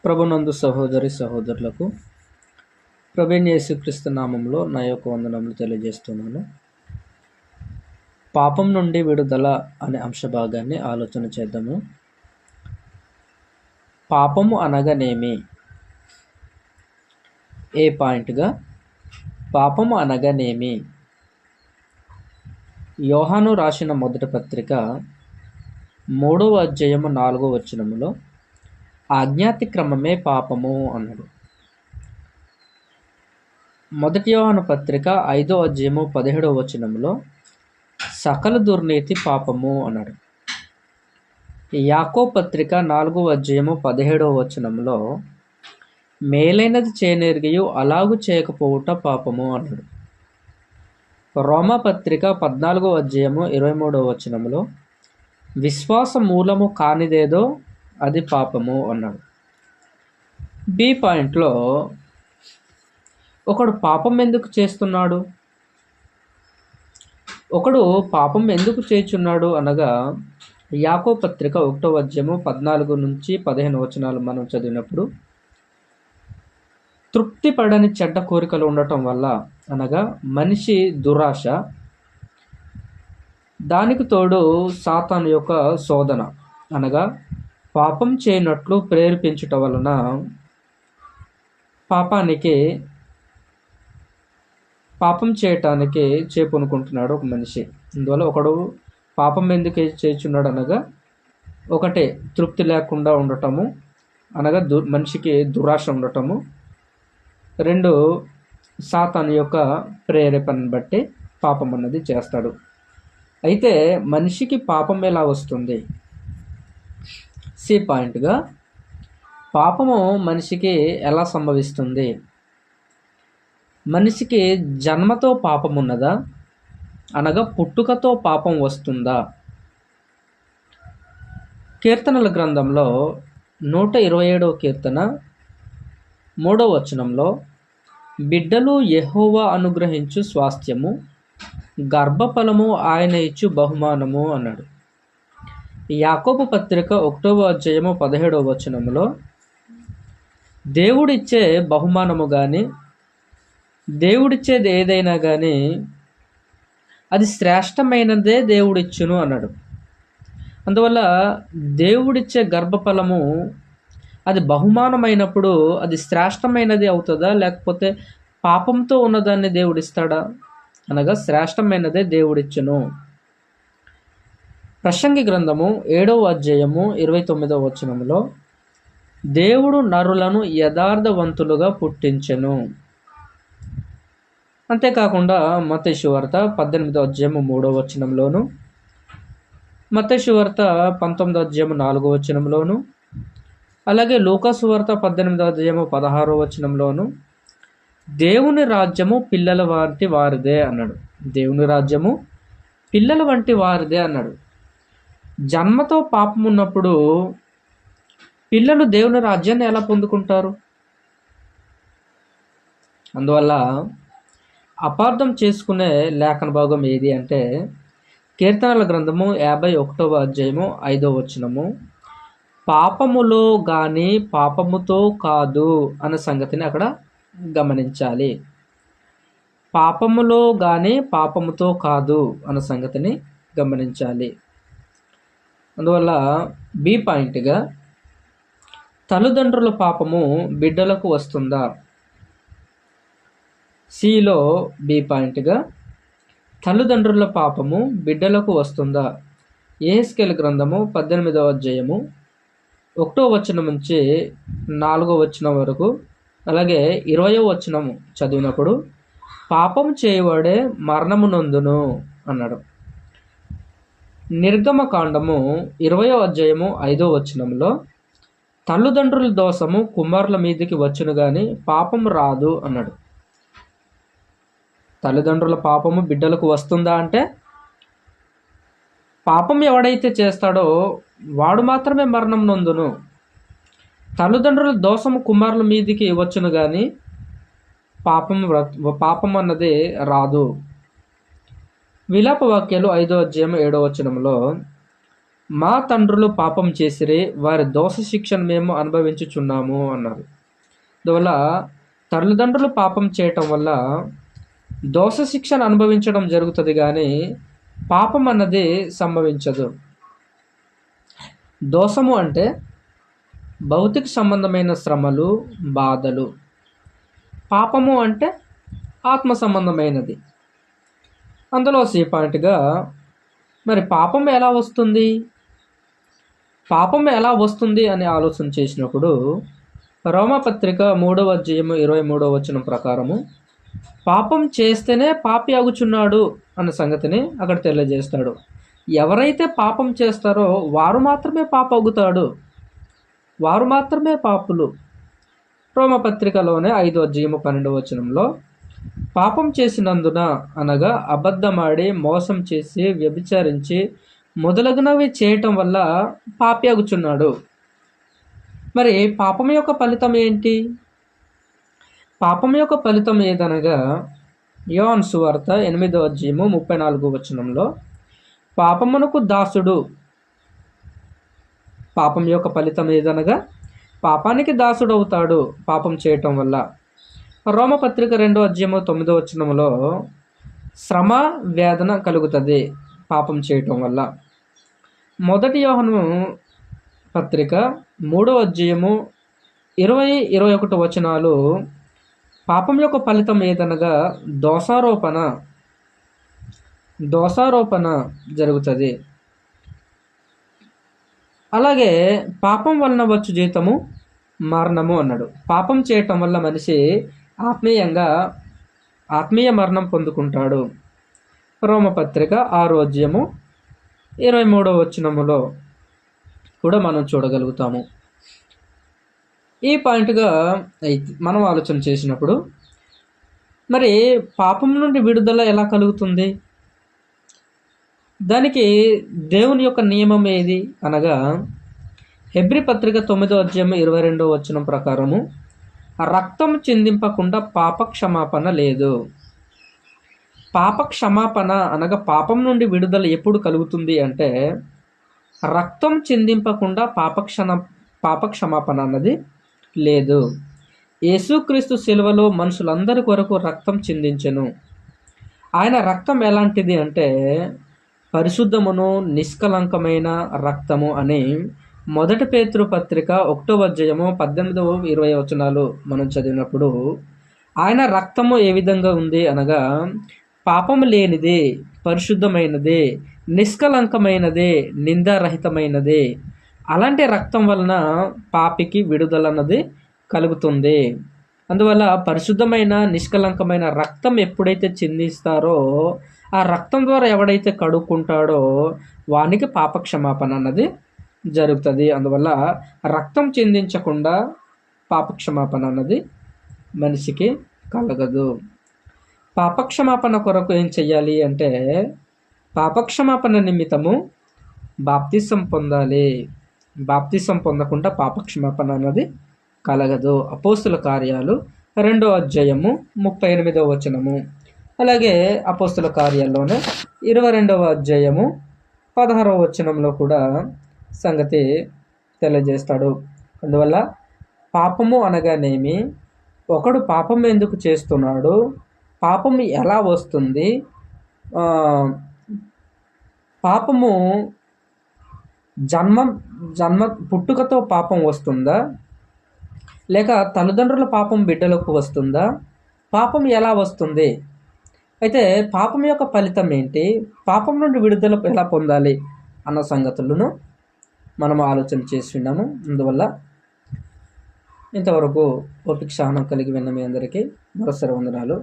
ప్రభునందు సహోదరి సహోదరులకు ప్రభువైన యేసుక్రీస్తు నామంలో నా యొక్క వందనములు తెలియజేస్తున్నాను. పాపం నుండి విడుదల అనే అంశభాగాన్ని ఆలోచన చేద్దాము. పాపము అనగానేమి? ఏ పాయింట్గా పాపము అనగానేమి? యోహాను రాసిన మొదటి పత్రిక 3వ అధ్యాయము 4వ వచనములో ఆజ్ఞాతిక్రమమే పాపము అన్నాడు. మొదటి యోహాను పత్రిక 5వ అధ్యాయము 17వ వచనంలో సకల దుర్నీతి పాపము అన్నాడు. యాకోబు పత్రిక 4వ అధ్యాయము 17వ వచనంలో మేలైనది చేయనెరిగియు అలాగు చేయకపోవుట పాపము అన్నాడు. రోమా పత్రిక 14వ అధ్యాయము 23వ వచనంలో విశ్వాస మూలము కానిదేదో అది పాపము అన్నాడు. బి పాయింట్లో ఒకడు పాపం ఎందుకు చేస్తున్నాడు? ఒకడు పాపం ఎందుకు చేయుచున్నాడు అనగా యాకోబు పత్రిక 1వ అధ్యాయము 14 నుంచి 15 వచనాలు మనం చదివినప్పుడు తృప్తి పడని చెడ్డ కోరికలు ఉండటం వల్ల, అనగా మనిషి దురాశ, దానికి తోడు సాతాను యొక్క శోధన, అనగా పాపం చేయనట్లు ప్రేరేపించుట వలన పాపం చేయటానికి చేపనుకుంటున్నాడు ఒక మనిషి. అందువల్ల ఒకడు పాపం ఎందుకు చేయుచున్నాడు అనగా ఒకటే తృప్తి లేకుండా ఉండటము, అనగా మనిషికి దురాశ ఉండటము. 2 సాతాను యొక్క ప్రేరేపణను బట్టి పాపం అన్నది చేస్తాడు. అయితే మనిషికి పాపం ఎలా వస్తుంది? సి పాయింట్గా పాపము మనిషికి ఎలా సంభవిస్తుంది? మనిషికి జన్మతో పాపం ఉన్నదా, అనగా పుట్టుకతో పాపం వస్తుందా? కీర్తనల గ్రంథంలో 127వ కీర్తన 3వ వచనంలో బిడ్డలు యెహోవా అనుగ్రహించు స్వాస్థ్యము, గర్భఫలము ఆయన ఇచ్చు బహుమానము అన్నాడు. యాకోబు పత్రిక 1వ అధ్యాయము 17వ వచనంలో దేవుడిచ్చే బహుమానము కానీ, దేవుడిచ్చేది ఏదైనా కానీ అది శ్రేష్టమైనదే దేవుడిచ్చును అన్నాడు. అందువల్ల దేవుడిచ్చే గర్భఫలము అది బహుమానమైనప్పుడు అది శ్రేష్టమైనది అవుతుందా, లేకపోతే పాపంతో ఉన్నదాన్ని దేవుడిస్తాడా? అనగా శ్రేష్టమైనదే దేవుడిచ్చును. ప్రసంగి గ్రంథము 7వ అధ్యాయము 29వ వచనంలో దేవుడు నరులను యథార్థవంతులుగా పుట్టించెను. అంతేకాకుండా మత్తయి సువార్త 18వ అధ్యాయము 3వ వచనంలోను, మత్తయి సువార్త 19వ అధ్యాయము 4వ వచనంలోను, అలాగే లూకా సువార్త 18వ అధ్యాయము 16వ వచనంలోను దేవుని రాజ్యము పిల్లల వంటి వారిదే అన్నాడు. దేవుని రాజ్యము పిల్లల వంటి వారిదే అన్నాడు. జన్మతో పాపం ఉన్నప్పుడు పిల్లలు దేవుని రాజ్యాన్ని ఎలా పొందుకుంటారు? అందువల్ల అపార్థం చేసుకునే లేఖన భాగం ఏది అంటే కీర్తనల గ్రంథము 51వ అధ్యాయము 5వ వచనము పాపములో కానీ పాపముతో కాదు అన్న సంగతిని అక్కడ గమనించాలి. పాపములో కానీ పాపముతో కాదు అన్న సంగతిని గమనించాలి. అందువల్ల బి పాయింట్గా తల్లిదండ్రుల పాపము బిడ్డలకు వస్తుందా? సిలో బి పాయింట్గా తల్లిదండ్రుల పాపము బిడ్డలకు వస్తుందా? యెహెజ్కేలు గ్రంథము 18వ అధ్యాయము 1వ వచనం నుంచి 4వ వచనం వరకు, అలాగే 20వ వచనం చదివినప్పుడు పాపం చేయవాడే మరణము నొందును అన్నాడు. నిర్గమకాండము 20వ అధ్యాయము 5వ వచనంలో తల్లిదండ్రుల దోషము కుమారుల మీదకి వచ్చును గాని పాపం రాదు అన్నాడు. తల్లిదండ్రుల పాపము బిడ్డలకు వస్తుందా అంటే పాపం ఎవడైతే చేస్తాడో వాడు మాత్రమే మరణం నొందును. తల్లిదండ్రుల దోషము కుమారుల మీదికి వచ్చును కానీ పాపం అన్నది రాదు. విలాప వాక్యాలు 5వ అధ్యాయం 7వ వచనంలో మా తండ్రులు పాపం చేసిరి, వారి దోష శిక్షను మేము అనుభవించుచున్నాము అన్నారు. అందువల్ల తల్లిదండ్రులు పాపం చేయటం వల్ల దోష శిక్షను అనుభవించడం జరుగుతుంది, కానీ పాపం అన్నది సంభవించదు. దోషము అంటే భౌతిక సంబంధమైన శ్రమలు, బాధలు. పాపము అంటే ఆత్మ సంబంధమైనది. అందులో పాయింట్గా మరి పాపం ఎలా వస్తుంది, పాపం ఎలా వస్తుంది అని ఆలోచన చేసినప్పుడు రోమపత్రిక 3వ అధ్యాయము 23వ వచనం ప్రకారము పాపం చేస్తేనే పాపి అగుచున్నాడు అన్న సంగతిని అక్కడ తెలియజేస్తాడు. ఎవరైతే పాపం చేస్తారో వారు మాత్రమే పాప అగుతాడు, వారు మాత్రమే పాపులు. రోమపత్రికలోనే 5వ అధ్యాయము 12వ వచనంలో పాపం చేసినందున అనగా అబద్ధమాడి, మోసం చేసి, వ్యభిచారించి మొదలగునవి చేయటం వల్ల పాపి అగుచున్నాడు. మరి పాపం యొక్క ఫలితం ఏంటి? పాపం యొక్క ఫలితం ఏదనగా యోహాను సువార్త 8వ అధ్యాయము 34వ వచనంలో పాపమునకు దాసుడు. పాపం యొక్క ఫలితం ఏదనగా పాపానికి దాసుడు అవుతాడు పాపం చేయటం వల్ల. రోమపత్రిక 2వ అధ్యాయము 9వ వచనంలో శ్రమ, వేదన కలుగుతుంది పాపం చేయటం వల్ల. మొదటి యోహాను పత్రిక 3వ అధ్యాయము 20-21 వచనాలు పాపం యొక్క ఫలితం ఏదనగా దోషారోపణ జరుగుతుంది. అలాగే పాపం వలన వచ్చు జీతము మరణము అన్నాడు. పాపం చేయటం వల్ల మనిషి ఆత్మీయ మరణం పొందుకుంటాడు. రోమపత్రిక 6వ అధ్యాయము 23వ వచనములో కూడా మనం చూడగలుగుతాము. ఈ పాయింట్గా అయితే మనం ఆలోచన చేసినప్పుడు మరి పాపం నుండి విడుదల ఎలా కలుగుతుంది? దానికి దేవుని యొక్క నియమం ఏది అనగా హెబ్రీ పత్రిక 9వ అధ్యాయం 22వ వచనం ప్రకారము రక్తం చిందింపకుండా పాప క్షమాపణ లేదు. పాప క్షమాపణ అనగా పాపం నుండి విడుదల ఎప్పుడు కలుగుతుంది అంటే రక్తం చిందింపకుండా పాప క్షమాపణ అన్నది లేదు. యేసుక్రీస్తు శిలువలో మనుషులందరి కొరకు రక్తం చిందించెను. ఆయన రక్తం ఎలాంటిది అంటే పరిశుద్ధమును నిష్కలంకమైన రక్తము అని మొదటి పేతురు పత్రిక 1వ అధ్యాయము 18-20 వచనాలు మనం చదివినప్పుడు ఆయన రక్తము ఏ విధంగా ఉంది అనగా పాపము లేనిది, పరిశుద్ధమైనది, నిష్కలంకమైనది, నిందారహితమైనది. అలాంటి రక్తం వలన పాపికి విడుదల అన్నది కలుగుతుంది. అందువల్ల పరిశుద్ధమైన నిష్కలంకమైన రక్తం ఎప్పుడైతే చిందిస్తారో ఆ రక్తం ద్వారా ఎవడైతే కడుక్కుంటాడో వానికి పాపక్షమాపణ అన్నది జరుగుతుంది. అందువల్ల రక్తం చిందించకుండా పాపక్షమాపణ అన్నది మనిషికి కలగదు. పాపక్షమాపణ కొరకు ఏం చెయ్యాలి అంటే పాపక్షమాపణ నిమిత్తము బాప్తిసం పొందాలి. బాప్తిసం పొందకుండా పాపక్షమాపణ అన్నది కలగదు. అపోస్తుల కార్యాలు 2వ అధ్యాయము 38వ వచనము, అలాగే అపోస్తుల కార్యాల్లోనే 22వ అధ్యాయము 16వ వచనంలో కూడా సంగతి తెలియజేస్తాడు. అందువల్ల పాపము అనగానేమి, ఒకడు పాపం ఎందుకు చేస్తున్నాడు, పాపం ఎలా వస్తుంది, పాపము జన్మ పుట్టుకతో పాపం వస్తుందా, లేక తల్లిదండ్రుల పాపం బిడ్డలకు వస్తుందా, పాపం ఎలా వస్తుంది, అయితే పాపం యొక్క ఫలితం ఏంటి, పాపం నుండి విడుదల ఎలా పొందాలి అన్న సంగతులను మనం ఆలోచన చేసి ఉన్నాము. అందువల్ల ఇంతవరకు ఓపిక సహనం కలిగి విన్న మీ అందరికీ మరోసారి వందనాలు.